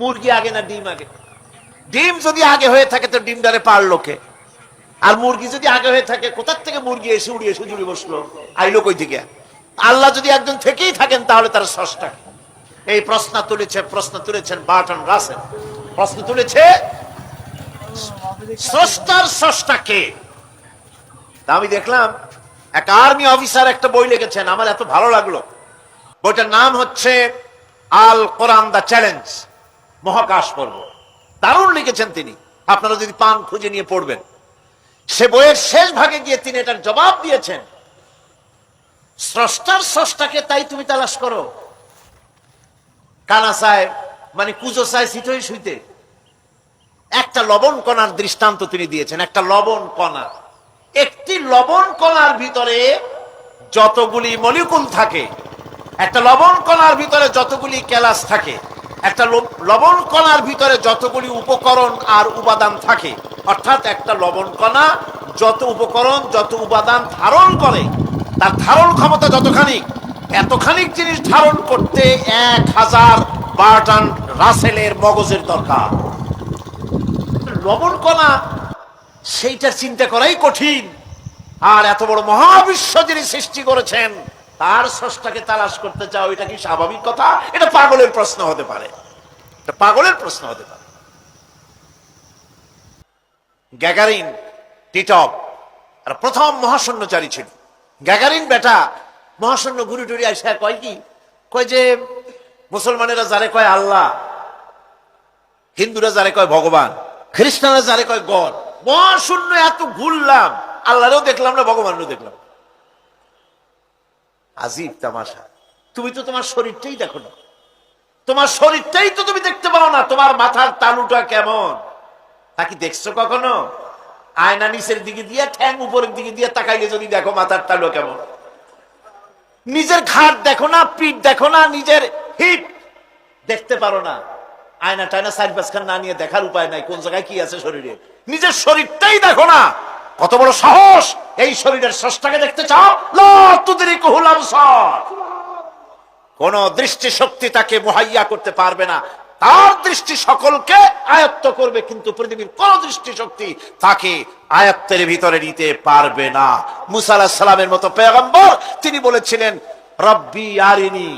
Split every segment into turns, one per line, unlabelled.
মুরগি আগে না ডিম আগে? ডিম যদি আগে হয়ে থাকে তো ডিমটারে পারলো কে? আর মুরগি যদি আগে হয়ে থাকে, কোথার থেকে মুরগি এসে উড়িয়ে এসে জুড়ে বসলো, আইলো কই থেকে? আল্লাহ যদি একজন থেকেই থাকেন তাহলে তার স্রষ্টা। এই প্রশ্ন তুলেছেন বার্টন রাসেল। প্রশ্ন তুলেছে স্রষ্টার স্রষ্টা কে? আমি দেখলাম এক আর্মি অফিসার একটা বই লিখেছেন, আমার এত ভালো লাগলো। বইটার নাম হচ্ছে আল কোরআন দা চ্যালেঞ্জ, মহাকাশ পর্ব। দারুণ লিখেছেন তিনি, আপনারা যদি পান খুঁজে নিয়ে পড়বেন। সে বইয়ের শেষ ভাগে গিয়ে তিনি এটার জবাব দিয়েছেন, স্রষ্টার স্রষ্টাকে তাই তুমি তালাশ করো, কানা চায় মানে কুজো চায় শীতই শুইতে। একটা লবণ কণার দৃষ্টান্ত তিনি দিয়েছেন। একটা লবণ কণা, একটি লবণ কণার ভিতরে যতগুলি মলিকুল থাকে, একটা লবণ কণার ভিতরে যতগুলি ক্যালাস থাকে, একটা লবণ কণার ভিতরে যতগুলি উপকরণ আর উপাদান থাকে, অর্থাৎ একটা লবণ কণা যত উপকরণ যত উপাদান ধারণ করে, তার ধারণ ক্ষমতা যতখানি, এতখানি জিনিস ধারণ করতে 1000 বার্টন রাসেলের মগজের দরকার। লবণ কণা সেইটার চিন্তা করাই কঠিন, আর এত বড় মহাবিশ্ব যিনি সৃষ্টি করেছেন তার স্রষ্টাকে তালাশ করতে চাও, এটা কি স্বাভাবিক কথা? এটা পাগলের প্রশ্ন হতে পারে, এটা পাগলের প্রশ্ন হতে পারে। গ্যাগারিন টিটপ আর প্রথম মহাশূন্যচারী ছিল। গ্যাগারিন বেটা মহাশূন্য ঘুরি টুরি আসে কয় কি, কয় যে মুসলমানেরা যারে কয় আল্লাহ, হিন্দুরা যারে কয় ভগবান, খ্রিস্টানরা যারে কয় গড, মহাশূন্য এত ঘুরলাম, আল্লাহরেও দেখলাম না, ভগবানও দেখলাম। আজীব তামাশা। তুমি তো তোমার শরীরটাই দেখো না, তোমার শরীরটাই তো তুমি দেখতে পাও না। তোমার মাথার তালুটা কেমন তা কি দেখছো কখনো? আয়না নিচের দিকে দিয়ে ঠ্যাং উপরের দিকে দিয়ে তাকাইলে যদি দেখো মাথার তালু কেমন। নিজের ঘাট দেখো না, পিঠ দেখো না, নিজের হিপ দেখতে পারো না। আয়না টায়না সাইড পাঁচখান না নিয়ে দেখার উপায় নাই কোন জায়গায় কি আছে শরীরে। নিজের শরীরটাই দেখো না, কত বড় সাহস! এই শরীরের স্রষ্টাকে দেখতে চাও? লা তুদরিকুহুল আবসার। কোন দৃষ্টি শক্তি তাকে মুহাইয়া করতে পারবে না। তার দৃষ্টি সকলকে আয়ত্ত করবে, কিন্তু পৃথিবীর কোন দৃষ্টি শক্তি তাকে আয়ত্তের ভিতরে নিতে পারবে না। মুসা আলাইহিস সালামের মতো পয়গম্বর তিনি বলেছিলেন, রব্বি আরিনি,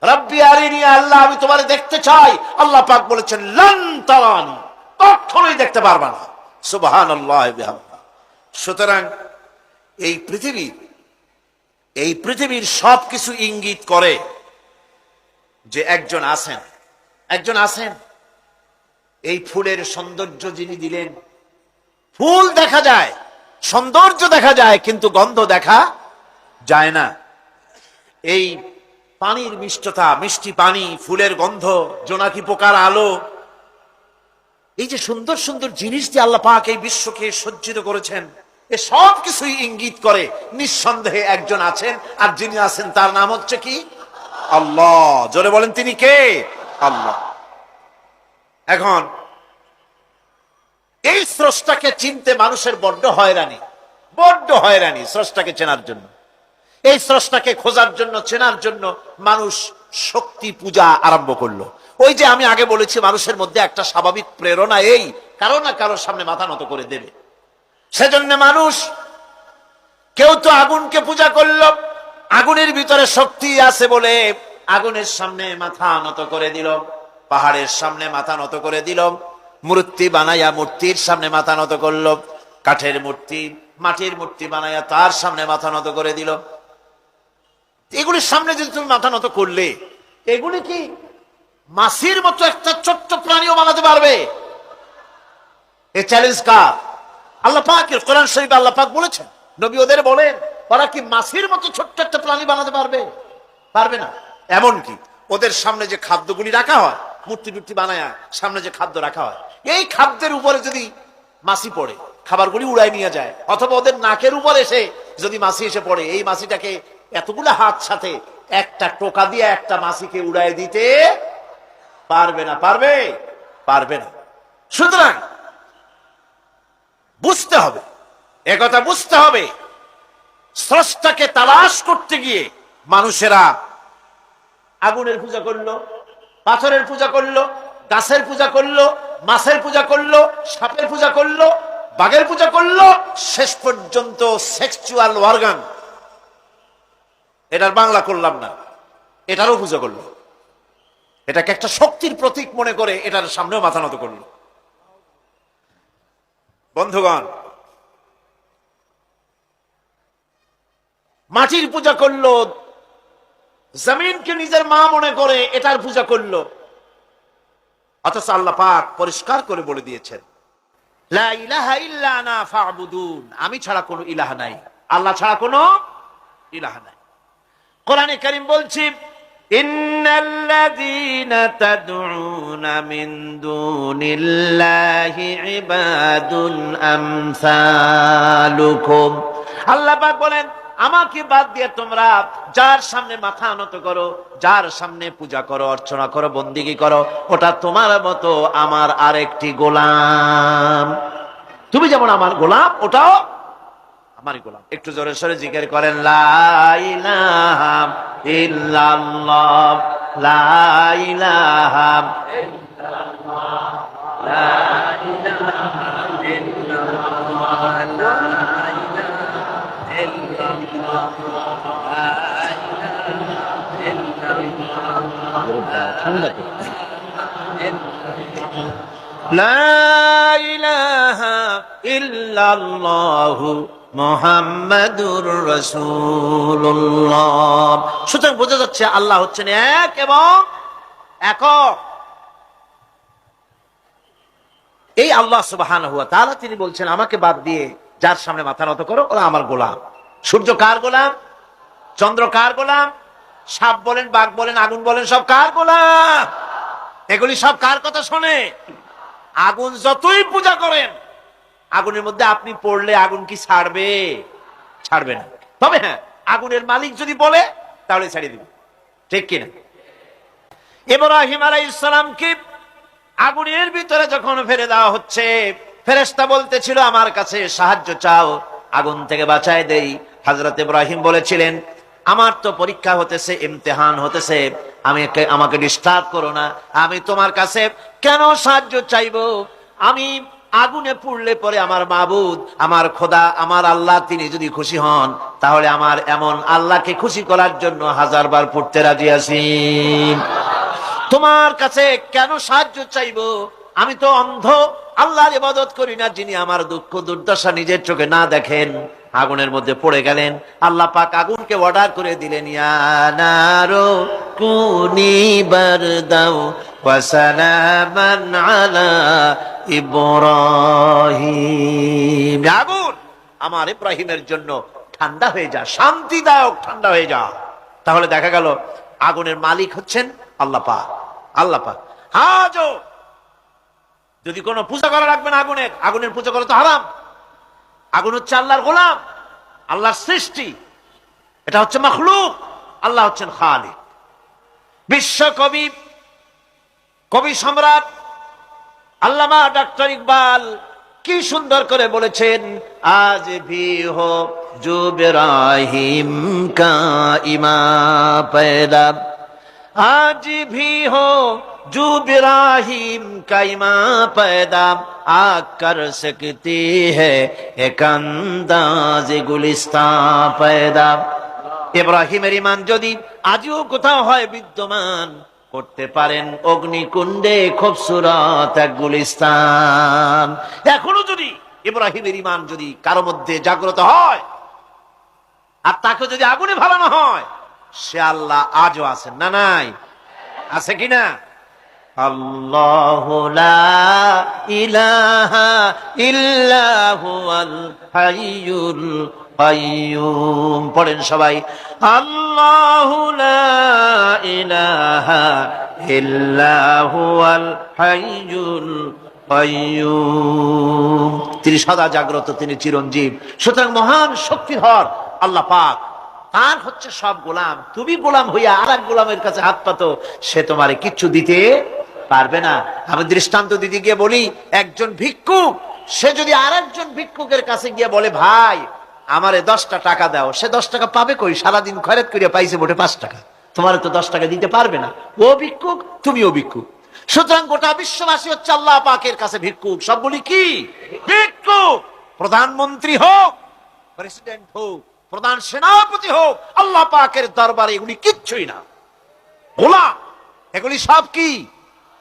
রব্বি আরিনি, আল্লাহ আমি তোমারে দেখতে চাই। আল্লাহ পাক বলেছেন লান তারানি, কখনোই দেখতে পারবে না। সুবহানাল্লাহ বিহামদিহি। সুতরাং এই পৃথিবীর সবকিছু ইঙ্গিত করে যে একজন আছেন। এই ফুলের সৌন্দর্য যিনি দিলেন, ফুল দেখা যায়, সৌন্দর্য দেখা যায়, কিন্তু গন্ধ দেখা যায় না। এই পানির মিষ্টতা, মিষ্টি পানি, ফুলের গন্ধ, জোনাকি পোকার আলো, এই যে সুন্দর সুন্দর জিনিস দিয়ে আল্লাহ পাক এই বিশ্বকে সজ্জিত করেছেন, এ সব কিছুই ইঙ্গিত করে নিঃসন্দেহে একজন আছেন। আর যিনি আছেন তার নাম হচ্ছে কি? আল্লাহ। জোরে বলেন তিনি কে? আল্লাহ। এখন এই স্রষ্টাকে চিনতে মানুষের বড্ড হয়রানি স্রষ্টাকে চেনার জন্য। এই স্রষ্টাকে খোঁজার জন্য, চেনার জন্য মানুষ শক্তি পূজা আরম্ভ করলো। ওই যে আমি আগে বলেছি, মানুষের মধ্যে একটা স্বাভাবিক প্রেরণা এই কারো না কারোর সামনে মাথা নত করে দেবে। সেজন্য মানুষ, কেউ তো আগুনকে পূজা করলো, আগুনের ভিতরে শক্তি আছে বলে আগুনের সামনে মাথা নত করে দিল, পাহাড়ের সামনে মাথা নত করে দিল, মূর্তি বানাইয়া মূর্তির সামনে মাথা নত করলো, কাঠের মূর্তি, মাটির মূর্তি বানাইয়া তার সামনে মাথা নত করে দিল। এগুলির সামনে যদি তুমি মাথা নত করলে, এগুলি কি মাছির মতো একটা ছোট্ট প্রাণীও বানাতে পারবে? এই চ্যালেঞ্জ কার? আল্লাহ পাকের। কোরআন শরীফে আল্লাহ পাক বলেছেন, নবী ওদের বলেন, ওরা কি মাছির মতো ছোট্ট একটা প্রাণী বানাতে পারবে? পারবে না। এমনকি ওদের সামনে যে খাদ্যগুলি রাখা হয়, মূর্তি টুর্তি বানায় সামনে যে খাদ্য রাখা হয়, এই খাদ্যের উপরে যদি মাছি পড়ে, খাবারগুলি উড়াই নিয়ে যায়, অথবা ওদের নাকের উপর এসে যদি মাছি এসে পড়ে, এই মাছিটাকে এতগুলো হাত সাথে একটা টোকা দিয়ে একটা মাছিকে উড়াই দিতে পারবে না। পারবে না। সুতরাং বুঝতে হবে, একথা বুঝতে হবে, স্রষ্টাকে তালাশ করতে গিয়ে মানুষেরা আগুনের পূজা করলো, পাথরের পূজা করলো, গাছের পূজা করলো, মাছের পূজা করলো, সাপের পূজা করলো, বাঘের পূজা করলো, শেষ পর্যন্ত সেক্সুয়াল অর্গান, এটার বাংলা করলাম না, এটারও পূজা করলো। এটাকে একটা শক্তির প্রতীক মনে করে এটার সামনেও মাথা নত করলো। বন্ধুগণ, মাটির পূজা করলো, জমিনকে নিজের মা মনে করে এটার পূজা করলো। অথচ আল্লাহ পাক পরিষ্কার করে বলে দিয়েছেন, লা ইলাহা ইল্লা আনা ফা'বুদুন, আমি ছাড়া কোনো ইলাহ নাই, আল্লাহ ছাড়া কোনো ইলাহ নাই। কোরআনে কারীম বলছে, ইন্নাল্লাযীনা তাদউনা মিন দুনিল্লাহি ইবাদুন আমসালুকুম। আল্লাহ পাক বলেন, আমাকে বাদ দিয়ে তোমরা যার সামনে মাথা নত করো, যার সামনে পূজা করো, অর্চনা করো, বন্দিগি করো, ওটা তোমার মতো আমার আরেকটি গোলাম। তুমি যেমন আমার গোলাম, ওটাও আমারই গোলাম। একটু জোরে সরে জিকির করেন, লা ইলাহা ইল্লাল্লাহ, লা ইলাহা ইল্লাল্লাহ, লা ইলাহা ইল্লাল্লাহ, লা ইলাহা ইল্লাল্লাহু মুহাম্মাদুর রাসূলুল্লাহ। সুতরাং বোঝা যাচ্ছে আল্লাহ হচ্ছেন এক এবং একক। এই আল্লাহ সুবহানাহু ওয়া তাআলা তিনি বলছেন, আমাকে বাদ দিয়ে যার সামনে মাথা নত করো, ওরা আমার গোলাম। সূর্য কার গোলাম? চন্দ্র কার গোলাম? সাপ বলেন, বাঘ বলেন, আগুন বলেন, সব কার গোলাম? এগুলি সব কার কথা শোনে? আগুন যতই পূজা করেন, আগুনের মধ্যে আপনি পড়লে আগুন কি ছাড়বে? ছাড়বে না। তবে হ্যাঁ, আগুনের মালিক যদি বলে তাহলে ছাড়িয়ে দিবে, ঠিক কিনা? ইব্রাহিম আলাইহিস সালামকে আগুনের ভিতরে যখন ফেলে দেওয়া হচ্ছে, ফেরেশতা বলতেছিল, আমার কাছে সাহায্য চাও, আগুন থেকে বাঁচায় দেই। হযরত ইব্রাহিম বলেছিলেন, আমার তো পরীক্ষা হতেছে, ইমতিহান হতেছে, আমাকে ডিস্টার্ব করো না, আমি তোমার কাছে কেন সাহায্য চাইবো? আমি আগুনে পুড়লে পরে আমার মাবুদ, আমার খোদা, আমার আল্লাহ তিনি যদি খুশি হন, তাহলে আমার এমন আল্লাহকে খুশি করার জন্য 1000 বার পুড়তে রাজি আছি। তোমার কাছে কেন সাহায্য চাইবো? আমি তো অন্ধ, আল্লাহর ইবাদত করি না, যিনি আমার দুঃখ দুর্দশা নিজের চোখে না দেখেন। আগুনের মধ্যে পড়ে গেলেন। আল্লাহ পাক আগুনকে অর্ডার করে দিলেন, ইয়া নারু কুনি বারদাও ওয়া সালামান আলা ইব্রাহিম। আগুন, আমার ইব্রাহিমের জন্য ঠান্ডা হয়ে যা, শান্তিদায়ক ঠান্ডা হয়ে যা। তাহলে দেখা গেল আগুনের মালিক হচ্ছেন আল্লাহ পাক। আল্লাহ পাক আজও যদি কোনো পূজা করা রাখবে না আগুনের, আগুনের পূজা করা তো হারাম। আগুন হচ্ছে আল্লাহর গোলাম, আল্লাহর সৃষ্টি, এটা হচ্ছে মাখলুক, আল্লাহ হচ্ছেন খালিক। বিশ্ব কবি, কবি সম্রাট আল্লামা ডক্টর ইকবাল কি সুন্দর করে বলেছেন, আজ ভি হো জো ইব্রাহিম কা ইমা পয়দা, আজ ভি হো जो इब्राहिम का ईमान पैदा आकर सकती है एक अंदाज गुलिस्तान पैदा। ইব্রাহিমের ঈমান যদি আজও কোথাও হয় বিদ্যমান, করতে পারেন অগ্নিকুণ্ডে খুবসুরত এক গুলিস্তান। এখনো যদি ইব্রাহিমের ঈমান যদি কারো মধ্যে জাগ্রত হয় আর তাকে যদি আগুনে ভালানো হয়, সে আল্লাহ আজও আছেন না? নাই? আছে কিনা? আল্লাহু লা ইলাহা ইল্লা হুয়াল হাইয়ুল কাইয়্যুম। পড়েন সবাই, আল্লাহু লা ইলাহা ইল্লা হুয়াল হাইয়ুল কাইয়্যুম। তিনি সদা জাগ্রত, তিনি চিরঞ্জীব। সুতরাং মহান শক্তিধর আল্লাহ পাক, তার হচ্ছে সব গোলাম। তুমি গোলাম হইয়া আর এক গোলামের কাছে হাত পাতো, সে তোমারে কিচ্ছু দিতে পারবে না। আমি দৃষ্টান্ত দিতে গিয়ে বলি, একজন ভিক্ষুক সে যদি আর একজন ভিক্ষুকের কাছে গিয়ে বলে, ভাই আমারে 10টা টাকা দাও, সে 10 টাকা পাবে কই? সারাদিন খয়রাত করিয়া পাইছে মোটে 5 টাকা, তোমার তো 10 টাকা দিতে পারবে না, ও ভিক্ষুক তুমিও ভিক্ষুক। সুতরাং গোটা বিশ্ববাসী হচ্ছে আল্লাহ পাকের কাছে ভিক্ষুক। সবগুলি কি ভিক্ষুক। প্রধানমন্ত্রী হোক, প্রেসিডেন্ট হোক, প্রধান সেনাপতি হোক, আল্লাহ পাকের দরবারে এগুলি কিচ্ছুই না, গোলাম। এগুলি সব কি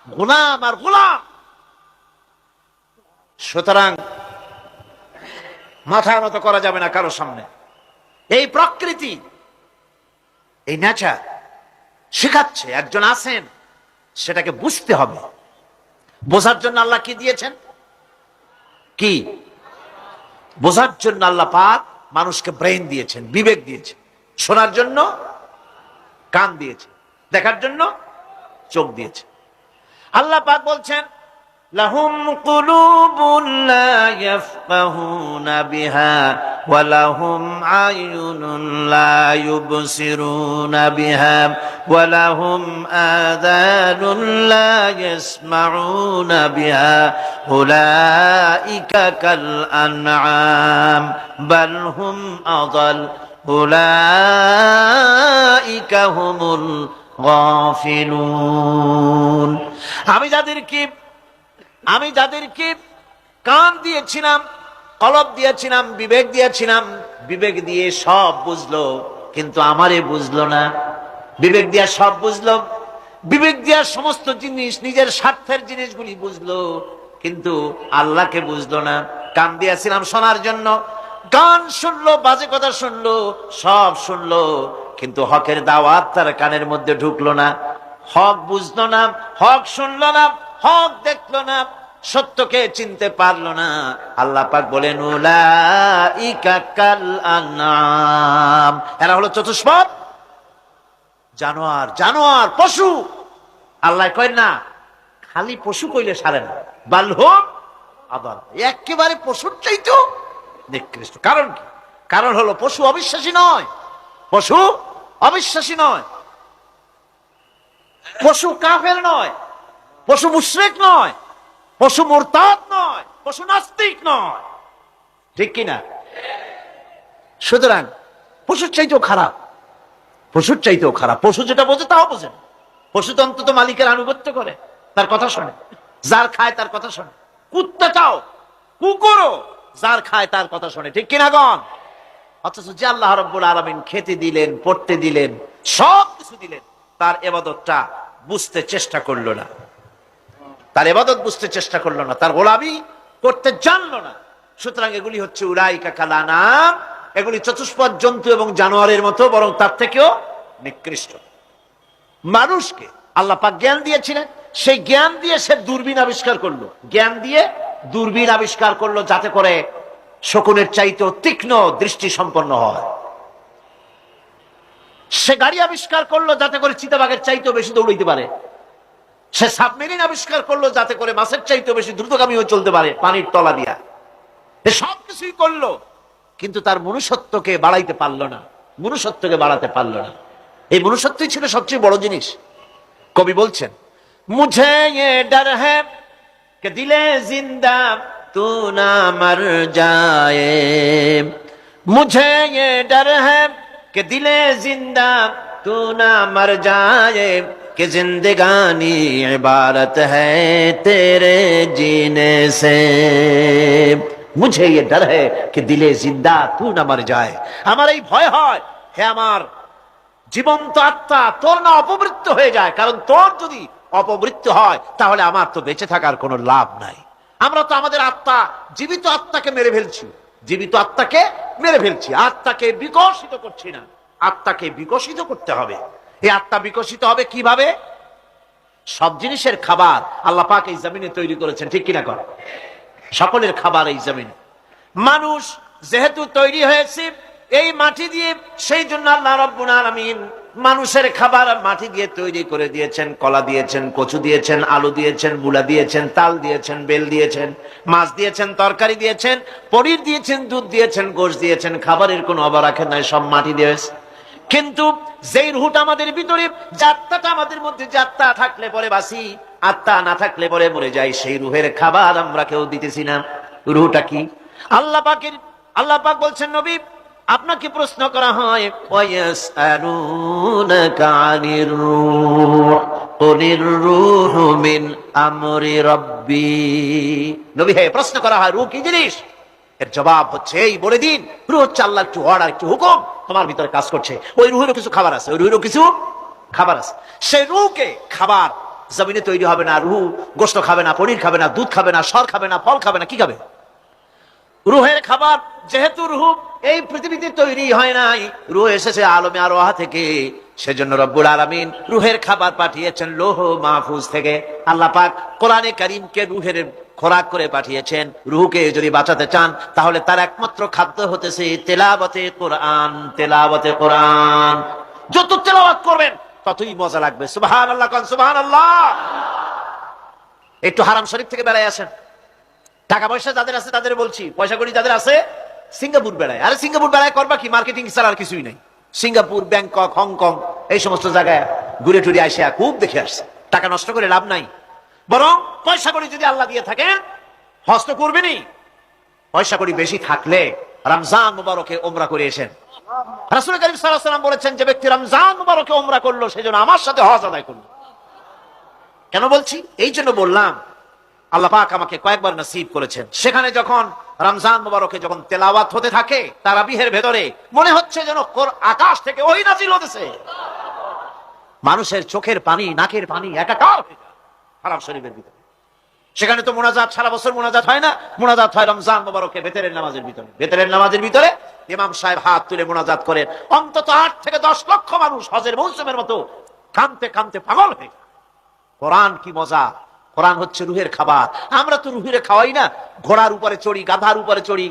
গোলাম আর গোলাম। সুতরাং মাথা নত করা যাবে না কারো সামনে। এই প্রকৃতি, এই নেচার শেখাচ্ছে একজন আছেন, সেটাকে বুঝতে হবে। বোঝার জন্য আল্লাহ কি দিয়েছেন? কি বোঝার জন্য আল্লাহ পাক মানুষকে ব্রেন দিয়েছেন, বিবেক দিয়েছেন। শোনার জন্য কান দিয়েছে, দেখার জন্য চোখ দিয়েছে। আল্লাহ পাক বলছেন, লাহুম কুলুবুন লা ইয়াফকাহুনা বিহা ওয়া লাহুম আয়ুনুন লা ইউবসিরুনা বিহা ওয়া লাহুম আযানুন লা ইয়াসমাউনা বিহা উলাইকা কাল আনআম বাল হুম আযাল উলাইকা হুমুল গাফিলুন। আমি যাদেরকে কান দিয়েছিলাম, কলব দিয়েছিলাম, বিবেক দিয়েছিলাম, বিবেক দিয়ে সব বুঝলো, কিন্তু আমারে বুঝলো না। বিবেক দিয়া সব বুঝলো, বিবেক দিয়া সমস্ত জিনিস, নিজের স্বার্থের জিনিসগুলি বুঝলো, কিন্তু আল্লাহকে বুঝলো না। কান দিয়েছিলাম শোনার জন্য, গান শুনলো, বাজে কথা শুনলো, সব শুনলো, কিন্তু হকের দাওয়াত তার কানের মধ্যে ঢুকলো না। হক বুঝলো না, হক শুনলো না, হক দেখলো না, সত্যকে চিনতে পারলো না। আল্লাহ পাক বলেন, উলাইকা কাল আনআম, এরা হলো চতুষ্পদ জানোয়ার, জানোয়ার পশু। আল্লাহ কয় না খালি পশু কইলে সারে না, বাল হুম আদাল, একেবারে পশুর চাইতেও নিকৃষ্ট। কারণ কি? কারণ হলো পশু অবিশ্বাসী নয়, পশু অবিশ্বাসী নয়, পশু কাফের নয়, পশু মুশরিক নয়, পশু মুরতাদ নয়, পশু নাস্তিক নয়, ঠিক কিনা? সুতরাং পশুর চাইতেও খারাপ, পশুর চাইতেও খারাপ। পশু যেটা বোঝে তাও বোঝে না। পশু তো অন্তত মালিকের আনুগত্য করে, তার কথা শোনে, যার খায় তার কথা শোনে। কুত্তাটাও, কুকুরও যার খায় তার কথা শোনে, ঠিক কিনা গণ? অথচ যে আল্লাহ রাব্বুল আলামিন খেতে দিলেন, পড়তে দিলেন, সব কিছু দিলেন, তার ইবাদতটা বুঝতে চেষ্টা করলো না, তার ইবাদত বুঝতে চেষ্টা করলো না, তার গোলামি করতে জানলো না। সুতরাং এগুলি হচ্ছে উলাইকা কাল আনআম, এগুলি চতুষ্পদ জন্তু এবং জানোয়ারের মতো, বরং তার থেকেও নিকৃষ্ট। মানুষকে আল্লাহ পাক জ্ঞান দিয়েছিলেন, সেই জ্ঞান দিয়ে সে দূরবীন আবিষ্কার করলো, জ্ঞান দিয়ে দূরবীন আবিষ্কার করলো, যাতে করে শকুনের চাইতেও তীক্ষ্ণ দৃষ্টি সম্পন্ন হয়। সে গাড়ি আবিষ্কার করলো, যাতে করে চিতাবাঘের চাইতেও বেশি দৌড়াইতে পারে। সে সাবমেরিন আবিষ্কার করলো, যাতে করে মাছের চাইতেও বেশি দ্রুতগামী হয়ে চলতে পারে পানির তলা দিয়া। সব কিছুই করলো, কিন্তু তার মনুষ্যত্বকে বাড়াইতে পারলো না, মনুষ্যত্বকে বাড়াতে পারলো না। এই মনুষ্যত্বই ছিল সবচেয়ে বড় জিনিস। কবি বলছেন, মুঝে ये डर है कि दिले जिंदा तू ना मर जाए, मुझे ये डर है कि दिले जिंदा तू ना मर जाए, कि जिंदगानी इबारत है तेरे जीने से, मुझे ये डर है कि दिले जिंदा तू ना मर जाए। আমার এই ভয় হয়, হে আমার জীবন্ত আত্মা, তোর না অপমৃত্যু হয়ে যায়। কারণ তোর যদি অপমৃত্যু হয়, তাহলে আমার তো বেঁচে থাকার কোনো লাভ নাই। আমরা তো আমাদের আত্মা, জীবিত আত্মাকে মেরে ফেলছি, জীবিত আত্মাকে মেরে ফেলছি, আত্মাকে বিকশিত করছি না। আত্মাকে বিকশিত করতে হবে। এই আত্মা বিকশিত হবে কিভাবে? সব জিনিসের খাবার আল্লাহ পাক এই জমিনে তৈরি করেছেন, ঠিক কিনা কর? সকলের খাবার এই জমিনে। মানুষ যেহেতু তৈরি হয়েছে এই মাটি দিয়ে, সেই জন্য আল্লাহ রাব্বুল আলামিন মানুষের খাবার মাটি দিয়ে তৈরি করে দিয়েছেন। কলা দিয়েছেন, কচু দিয়েছেন, আলু দিয়েছেন, মূলা দিয়েছেন, তাল দিয়েছেন, বেল দিয়েছেন, মাছ দিয়েছেন, তরকারি দিয়েছেন, পনির দিয়েছেন, দুধ দিয়েছেন, গোশত দিয়েছেন। খাবারের কোনো অভাব রাখেন নাই, সব মাটি দিয়েছে। কিন্তু যেই রুহটা আমাদের ভিতরে, যাত্রাটা আমাদের মধ্যে, যাত্রা থাকলে পরে বাঁচি, আত্মা না থাকলে পরে মরে যাই, সেই রুহের খাবার আমরা কেউ দিতেছি না। রুহটা কি? আল্লাহ পাক বলছেন, নবী আপনাকে প্রশ্ন করা হয় ওয়ায়াসআলুনাকা আনির রূহ কুলির রূহু মিন আমরি রাব্বি। নবী হে, প্রশ্ন করা হয় রূহ কি জিনিস? এর জবাব হচ্ছে এই বলে দিন, রূহ হচ্ছে আল্লাহর একটু অর্ডার, একটু হুকুম তোমার ভিতরে কাজ করছে। ওই রূহেরও কিছু খাবার আছে, ওই রূহেরও কিছু খাবার আছে। সেই রূহকে খাবার জমিনে তৈরি হবে না। রূহ গোশত খাবে না, পনির খাবে না, দুধ খাবে না, সর খাবে না, ফল খাবে না, কি খাবে? রূহের খাবার। যেহেতু রূহ এই পৃথিবীতে তৈরি হয় নাই, রূহ এসেছে আলমে আরওয়াহ থেকে, সেজন্য রব্বুল আলামিন রূহের খাবার পাঠিয়েছেন লৌহ মাহফুজ থেকে। আল্লাহ পাক কোরআনে কারীমকে রূহের খোরাক করে পাঠিয়েছেন। রূহকে যদি বাঁচাতে চান তাহলে তার একমাত্র খাদ্য হতেছে তেলাওয়াতে কোরআন। তেলাওয়াতে কোরআন যত তেলাওয়াত করবেন ততই মজা লাগবে। সুবহানাল্লাহ, কোন সুবহানাল্লাহ। একটু হারাম শরীফ থেকে বেড়ায় আসেন। টাকা পয়সা যাদের আছে তাদের বলছি, পয়সা করি যাদের আছে, সিঙ্গাপুর বেড়ায়। আরে সিঙ্গাপুর বেড়ায় করবা কি? মার্কেটিং ছাড়া আর কিছুই নাই। সিঙ্গাপুর, ব্যাংকক, হংকং এই সমস্ত জায়গায় ঘুরে টুরে আসে, খুব দেখে আসছে। টাকা নষ্ট করে লাভ নাই, বরং পয়সা করি যদি আল্লাহ দিয়ে থাকেন হজ তো করবেনই। পয়সা করি বেশি থাকলে রমজান মুবারকে ওমরা করে এসেন। রাসূল করিম সাল্লাল্লাহু আলাইহি ওয়াসাল্লাম বলেছেন, যে ব্যক্তি রমজান মুবারকে ওমরা করলো সেজন্য আমার সাথে হজ আদায় করলো। কেন বলছি? এই জন্য বললাম, আল্লাহ পাক আমাকে কয়েকবার নসিব করেছেন। সেখানে যখন রমজান মুবারকে যখন তেলাওয়াত হতে থাকে তারাবিহের ভেতরে, মনে হচ্ছে যেন আকাশ থেকে ওহী নাযিল হতেছে। মানুষের চোখের পানি, নাকের পানি একাকার হয়ে যায় হারাম শরীফের ভিতরে। সেখানে তো মুনাজাত সারা বছর মুনাজাত হয় না, মুনাজাত হয় রমজান মুবারকে বেতেরের নামাজের ভিতরে। বেতেরের নামাজের ভিতরে ইমাম সাহেব হাত তুলে মুনাজাত করেন। অন্তত 8 থেকে 10 লক্ষ মানুষ হজের মৌসুমের মতো কাঁদতে কাঁদতে পাগল হয়ে যায়। কোরআন কি মজা! কোরআন হচ্ছে রুহের খাবার। আমরা তো রুহের খাওয়াই না, ঘোড়ার উপরে চড়ি, গাধার উপরে চড়ি,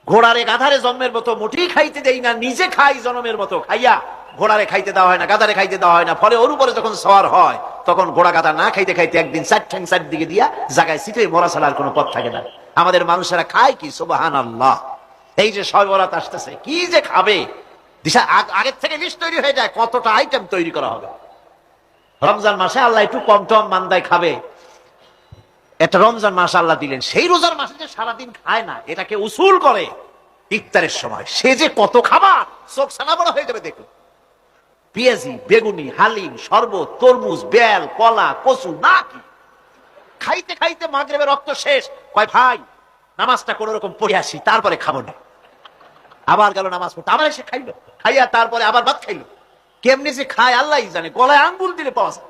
ঘোড়ারে গাধারে জন্মের মতো মোটেই খাইতে দেই না, নিজে খাই জন্মের মতো। খাইয়া ঘোড়ারে খাইতে দেওয়া হয় না, গাধারে খাইতে দেওয়া হয় না। ফলে ওর উপরে যখন সওয়ার হয় তখন ঘোড়া গাধা না খাইতে খাইতে একদিন 4 ঠ্যাং 4 দিকে দিয়া জায়গায় সিটে মরা ছাড়ার কোনো পথ থাকে না। আমাদের মানুষেরা খায় কি? সুবহানাল্লাহ। এই যে শবে বরাত আসতেছে, কি যে খাবে দিশা আগের থেকে লিস্ট তৈরি হয়ে যায় কতটা আইটেম তৈরি করা হবে। রমজান মাসে আল্লাহ একটু কম টম মান্দায় খাবে, একটা রমজান মাস আল্লাহ দিলেন। সেই রোজার মাসে যে সারাদিন খায় না, এটাকে উসুল করে ইফতারের সময় সে যে কত খাবার, চোখ ছানা বড় হয়ে যাবে দেখুন। পেঁয়াজি, বেগুনি, হালিম, শরবত, তরমুজ, বেল, কলা, কচু, না কি খাইতে খাইতে মাগরিবের রক্ত শেষ। কয় ভাই নামাজটা কোন রকম পড়ে আসি, তারপরে খাবো না। আবার গেল নামাজ পড়তে, আবার এসে খাইলো, খাইয়া তারপরে আবার ভাত খাইলো। কেমনি যে খায় আল্লাহ জানে, গলায় আঙ্গুল দিলে পাওয়া যায়।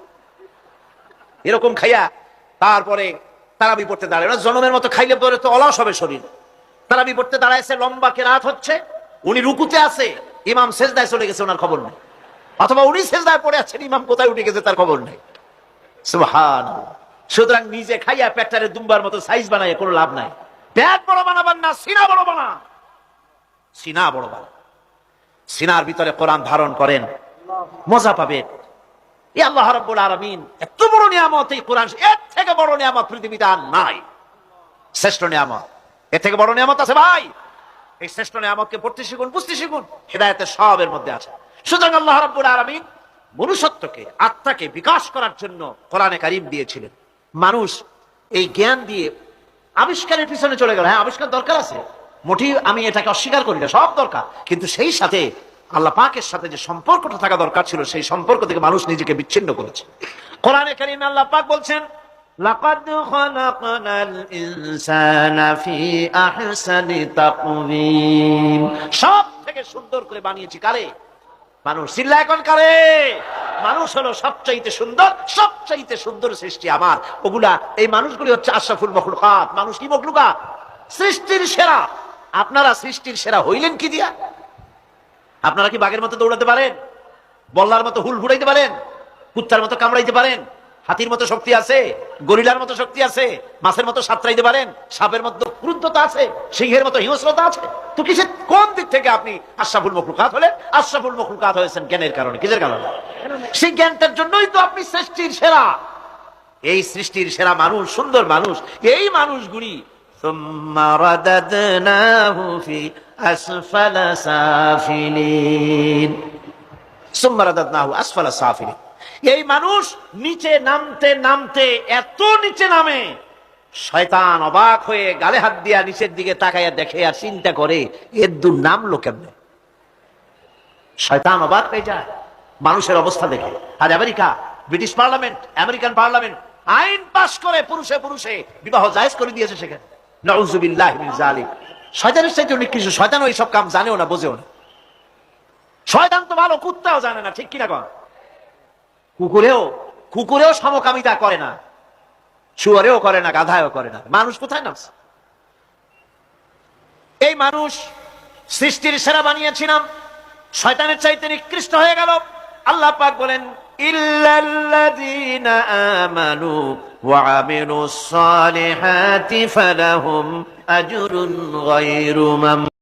এরকম খাইয়া তারপরে তারাবি পড়তে দাঁড়ায়। ওরা জনমের মতো খাইলে পরে তো অলস হবে শরীর। তারাবি পড়তে দাঁড়াইছে, লম্বা কেরাত হচ্ছে, উনি রুকুতে আছে, ইমাম সেজদায় চলে গেছে, ওনার খবর নেই। অথবা উনি সেজদায় পড়ে আছেন, ইমাম কোথায় উঠে গেছে তার খবর নেই। সুবহানাল্লাহ। সুতরাং নিজে খাইয়া পেটটারে দুম্বার মতো সাইজ বানায় কোনো লাভ নাই। পেট বড় বানাবার না, সিনা বড় বানা। সিনা বড় বানা, সিনার ভিতরে কোরআন ধারণ করেন, মজা পাবেন। এই আল্লাহ রাব্বুল আলামিন এত বড় নিয়ামত, এই কোরআন, এর থেকে বড় নিয়ামত পৃথিবীতে আর নাই। শ্রেষ্ঠ নিয়ামত, এর থেকে বড় নিয়ামত আছে ভাই? এই শ্রেষ্ঠ নিয়ামতকে পড়তে শিখুন, বুঝতে শিখুন। হেদায়েতের সবের মধ্যে আছে। সুতরাং আল্লাহ রাব্বুল আলামিন মনুষ্যত্বকে, আত্মাকে বিকাশ করার জন্য কোরআনে কারীম দিয়েছিলেন। মানুষ এই জ্ঞান দিয়ে আবিষ্কারের পিছনে চলে গেল। হ্যাঁ, আবিষ্কার দরকার আছে, মোটেই আমি এটাকে অস্বীকার করি না, সব দরকার। কিন্তু সেই সাথে আল্লাহ পাকের সাথে যে সম্পর্কটা থাকা দরকার ছিল, সেই সম্পর্ক থেকে মানুষ নিজেকে বিচ্ছিন্ন করেছে। কোরআনে কারীমে আল্লাহ পাক বলছেন, লাকাদ খালাকনাল ইনসানা ফি আহসানি তাকওয়িম। সব থেকে সুন্দর করে বানিয়েছি কারে? মানুষ। চিল্লা এখন কারে? মানুষ হলো সবচাইতে সুন্দর, সবচাইতে সুন্দর সৃষ্টি আমার। ওগুলা, এই মানুষগুলি হচ্ছে আশরাফুল মাখলুকাত। মানুষ কি মাখলুকাত? সৃষ্টির সেরা। আপনারা সৃষ্টির সেরা হইলেন কি দিয়া? আপনারা কি বাঘের মতো দৌড়াতে পারেন? বল্লার মতো হুল ঘুরাইতে পারেন? কুত্তার মতো কামড়াইতে পারেন? হাতির মতো শক্তি আছে? গরিলার মতো শক্তি আছে? মাছের মতো সাঁতরাইতে পারেন? সাপের মতো ক্রুদ্ধতা আছে? সিংহের মতো হিংস্রতা আছে? তো কিসের, কোন দিক থেকে আপনি আশরাফুল মাখলুকাত হলেন? আশরাফুল মাখলুকাত হয়েছেন জ্ঞানের কারণে। কিসের কারণে? সেই জ্ঞানটার জন্যই তো আপনি সৃষ্টির সেরা। এই সৃষ্টির সেরা মানুষ, সুন্দর মানুষ, এই মানুষগুলি সুম্মা রাদাদনাহু ফি আসফালা সাফিলিন। সুম্মা রাদাদনাহু আসফালা সাফিলিন। এই মানুষ নিচে নামতে নামতে এত নিচে নামে, শয়তান অবাক হয়ে গালে হাত দিয়া নিচের দিকে তাকাইয়া দেখে আর চিন্তা করে, এর দূর নামলো কেমনে? শয়তান অবাক হয়ে যায় মানুষের অবস্থা দেখে। আর America, British parliament, American parliament আইন পাস করে পুরুষে পুরুষে বিবাহ জায়েজ করে দিয়েছে সেখানে। নাউযুবিল্লাহি মিন যালিক। শয়তানের চাইতে অনেক কিছু, শয়তান ওই সব কাম জানেও না, বোঝেও না। শয়তান তো ভালো কুত্তাও জানে না, ঠিক কিনা কন? কুকুরেও সমকামিতা করে না, শুয়ারেও করে না, গাধায়ও করে না। মানুষ কোথায় নামছে? এই মানুষ সৃষ্টির সেরা বানিয়েছিলাম, শয়তানের চাইতে নিকৃষ্ট হয়ে গেল। আল্লাহ পাক বলেন ইল্লাল্লাযীনা আমানু ওয়া আমিলুস সালিহাতি ফালাহুম আজরুন গায়রু মামনুন।